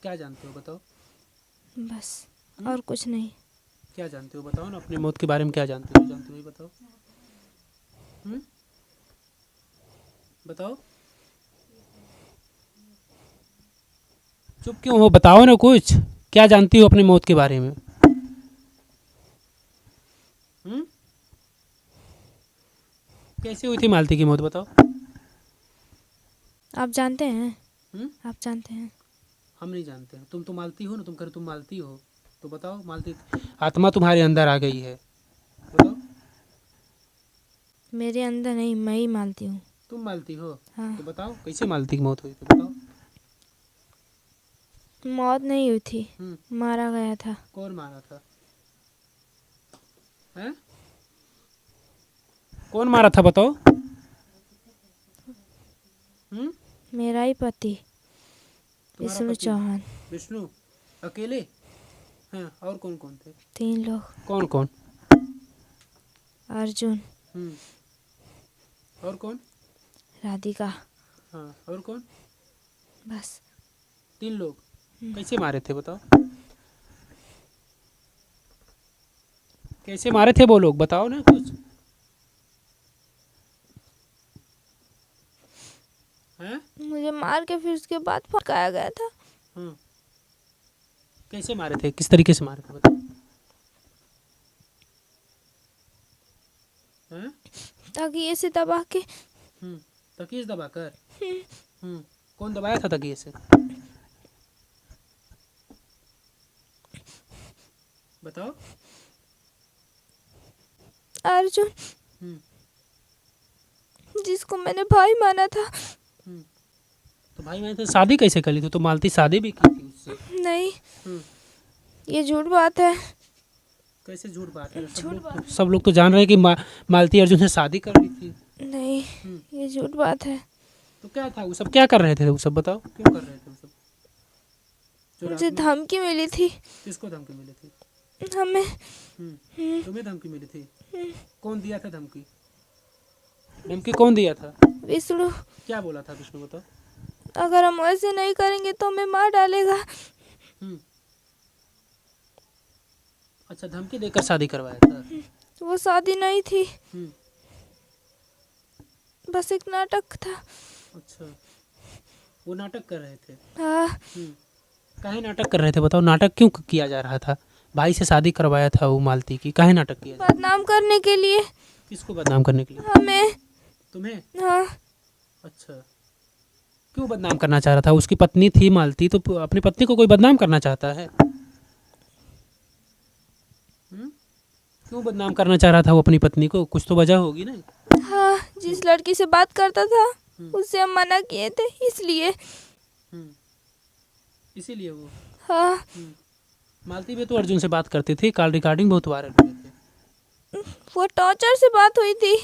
क्या जानते हो बताओ? बस और कुछ नहीं। क्या जानते हो बताओ ना, अपनी मौत के बारे में क्या जानते हो? जानते हो ये बताओ। हम्म बताओ। चुप क्यों हो, बताओ ना कुछ। क्या जानती हो अपनी मौत के बारे में? हम्म कैसे हुई थी मालती की मौत बताओ? आप जानते हैं? हम्म आप जानते हैं? हम नहीं जानते हैं। तुम तो मालती हो ना, तुम कर तुम मालती हो। तो बताओ, मालती आत्मा तुम्हारे अंदर आ गई है, बताओ। मेरे अंदर नहीं, मैं ही मानती हूँ। तुम मालती हो? हाँ। तो बताओ कैसे मालती की मौत हुई, तो बताओ। मौत नहीं हुई थी, हम्म मारा गया था। कौन मारा था? हैं? कौन मारा था बताओ? हम्म मेरा ही पति तुम्हारा विष्णु पति चौहान। विष्णु अकेले? हैं, और कौन कौन थे? 3 लोग। कौन कौन? अर्जुन, हम्म और कौन? राधिका। हाँ, और कौन? बस। 3 लोग। कैसे मारे थे बताओ? कैसे मारे थे वो लोग, बताओ ना कुछ। हैं? मुझे मार के फिर उसके बाद फटकाया गया था। हाँ, कैसे मारे थे, किस तरीके से मारे थे बताओ? हैं? ताकि ऐसे दबा के। हम्म तकिए से दबा कर? कौन दबाया था तकिए से, बताओ? अर्जुन, हम्म जिसको मैंने भाई माना था। हम्म तो भाई मैंने तो शादी कैसे कर ली थी? तो मालती शादी भी की थी उससे। नहीं, हम्म ये झूठ बात है। कैसे झूठ बात है? झूठ बात। सब लोग तो जान रहे हैं कि मालती अर्जुन से शादी कर ली थी। नहीं, हम्म ये झूठ बात है। तो क्या था वो सब, क्या कर रहे थे वो सब, बताओ क्यों कर रहे थे वो सब? जो रात मुझे में धमकी मिली थी। किसको धमकी मिली थी? हमें। तुम्हें धमकी मिली थी? कौन दिया था धमकी? धमकी कौन दिया था? विष्णु, क्या बोला था विष्णु, बताओ? अगर हम ऐसे नहीं करेंगे तो हमें मार डालेगा। हम्म अच्छा, धमकी देकर शादी करवाया था? वो शादी नहीं थी, हम्म बस एक नाटक था। अच्छा, वो नाटक कर रहे थे? हाँ। काहे नाटक कर रहे थे बताओ? नाटक क्यों किया जा रहा था? भाई से शादी करवाया था वो मालती की, काहे नाटक किया जा रहा बदनाम करने के लिए। था? किसको बदनाम करने के लिए? हमें। तुम्हें? हाँ। अच्छा, क्यों बदनाम करना चाह रहा था? उसकी पत्नी थी मालती, तो अपनी पत्नी को कोई बदनाम करना चाहता है? क्यों बदनाम करना चाह रहा था वो अपनी पत्नी को? कुछ तो वजह होगी ना। हाँ, जिस लड़की से बात करता था हम्म, उससे हम मना किए थे, इसलिए। हम्म, इसीलिए वो। हाँ। मालती भी तो अर्जुन से बात करती थी, कॉल रिकॉर्डिंग बहुत वायरल हुए थे। वो टॉर्चर से बात हुई थी।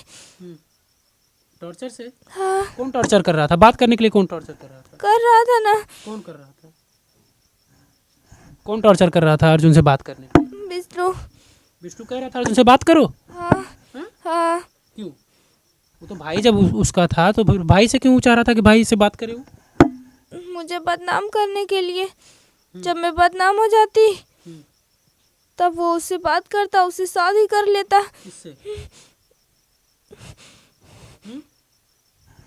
टॉर्चर से? हाँ, कौन टॉर्चर कर रहा था? बात करने के लिए कौन टॉर्चर कर रहा था? कर रहा था ना। कौन कर रहा था? कौन टॉर्चर कर रहा था अर्जुन से बात करने के लिए? विष्णु। विष्णु कह रहा था अर्जुन से बात करो। हाँ। हाँ? हाँ, क्यों? वो तो भाई जब उसका था तो फिर भाई से क्यों चाह रहा था कि भाई से बात करे वो? मुझे बदनाम करने के लिए। जब मैं बदनाम हो जाती तब वो उससे बात करता, उससे शादी कर लेता। किससे?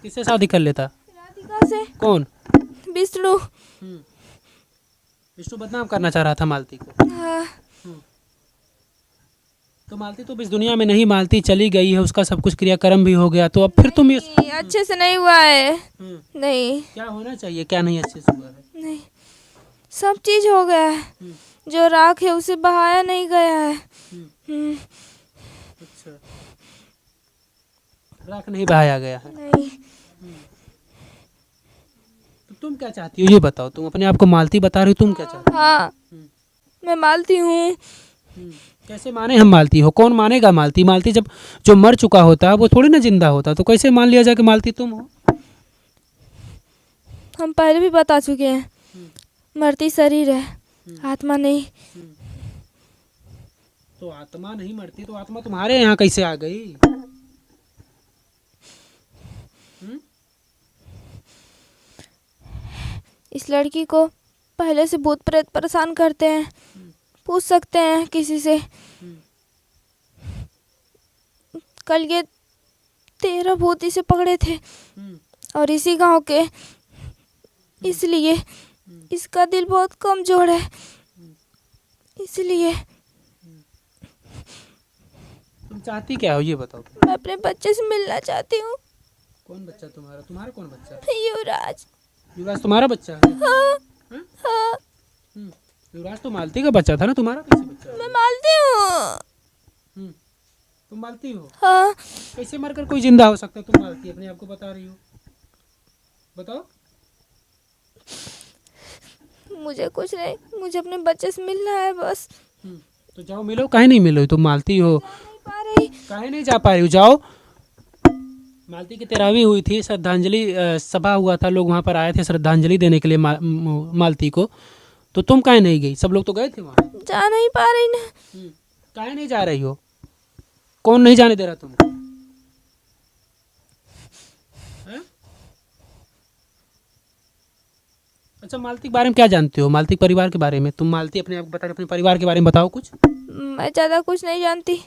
किससे शादी कर लेता? राधिका से। कौन? विष्णु। विष्णु बदनाम करना चाह रहा था मालती को। हाँ। तो मालती तो इस दुनिया में नहीं, मालती चली गई है, उसका सब कुछ क्रियाक्रम भी हो गया, तो अब फिर तुम ये नहीं, अच्छे से नहीं हुआ है। नहीं। क्या होना चाहिए, क्या नहीं अच्छे से हुआ है? नहीं, सब चीज हो गया है। जो राख है उसे बहाया नहीं गया है। अच्छा, राख नहीं बहाया गया है? नहीं। तो तुम क्या चाहती हो ये बताओ? तुम अपने आप को मालती बता रही हो, तुम क्या चाहती हाँ, मैं मालती हूँ। हो? कैसे माने हम मालती हो? कौन मानेगा मालती? मालती जब जो मर चुका होता है वो थोड़ी ना जिंदा होता, तो कैसे मान लिया जाए कि मालती तुम हो? हम पहले भी बता चुके हैं, मरती शरीर है, आत्मा नहीं। तो आत्मा नहीं मरती तो आत्मा तुम्हारे यहाँ कैसे आ गई? इस लड़की को पहले से भूत प्रेत परेशान करते हैं, पूछ सकते हैं किसी से। कल ये 13 भूत इसे पकड़े थे और इसी गांव के, इसलिए इसका दिल बहुत कमजोर है, इसलिए। तुम चाहती क्या हो ये बताओ। मैं अपने बच्चे से मिलना चाहती हूँ। कौन बच्चा तुम्हारा? तुम्हारा कौन बच्चा है? युवराज। युवराज तुम्हारा बच्चा है? हाँ हाँ? हाँ, युवराज तो मालती का बच्चा था ना, तुम्हारा कैसे बच्चा है? मैं मालती हूँ। तुम मालती हो? हाँ, कैसे मरकर कोई जिंदा हो सकता है? तुम मालती अपने आप को बता रही हो, बताओ। मुझे कुछ नहीं, मुझे अपने बच्चे से मिलना है बस। तो जाओ मिलो। काहे नहीं मिलो? तुम मालती हो, नहीं पा रही। काहे नहीं जा पा रही हो? जाओ। मालती की 13वीं हुई थी, श्रद्धांजलि सभा हुआ था, लोग वहाँ पर आए थे श्रद्धांजलि देने के लिए मालती को। तो तुम काहे नहीं गई? सब लोग तो गए थे वहाँ। जा नहीं पा रही ना। काहे नहीं जा रही हो? कौन नहीं जाने दे रहा तुमको? हैं? अच्छा, मालती के बारे में क्या जानते हो? मालती के परिवार के बारे में? तुम मालती अपने आप को बता रहे, अपने परिवार के बारे में बताओ कुछ। मैं ज़्यादा कुछ नहीं जानती।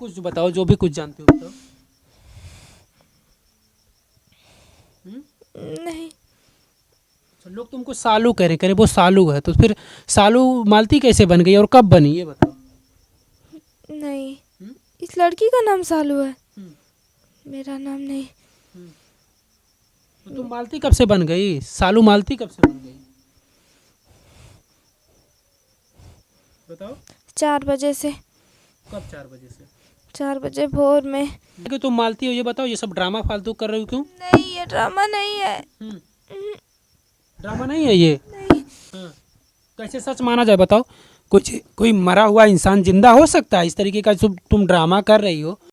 कुछ बताओ, जो भी कुछ जानते हो बताओ। नहीं, अच्छा, लोग तुमको सालू कह रहे वो सालू है, तो फिर सालू मालती कैसे बन गई और कब बनी ये बताओ। नहीं, इस लड़की का नाम सालू है, मेरा नाम नहीं। तो तुम मालती कब से बन गई? सालू मालती कब से बन गई बताओ। 4 बजे से। कब 4 बजे से? 4 बजे भोर में। कि तुम मालती हो ये बताओ, ये सब ड्रामा फालतू कर रहे हो क्यों? नहीं, ये ड्रामा नहीं है। ड्रामा नहीं है ये? नहीं। हाँ। कैसे सच माना जाए बताओ? कुछ कोई मरा हुआ इंसान जिंदा हो सकता है इस तरीके का? तुम ड्रामा कर रही हो।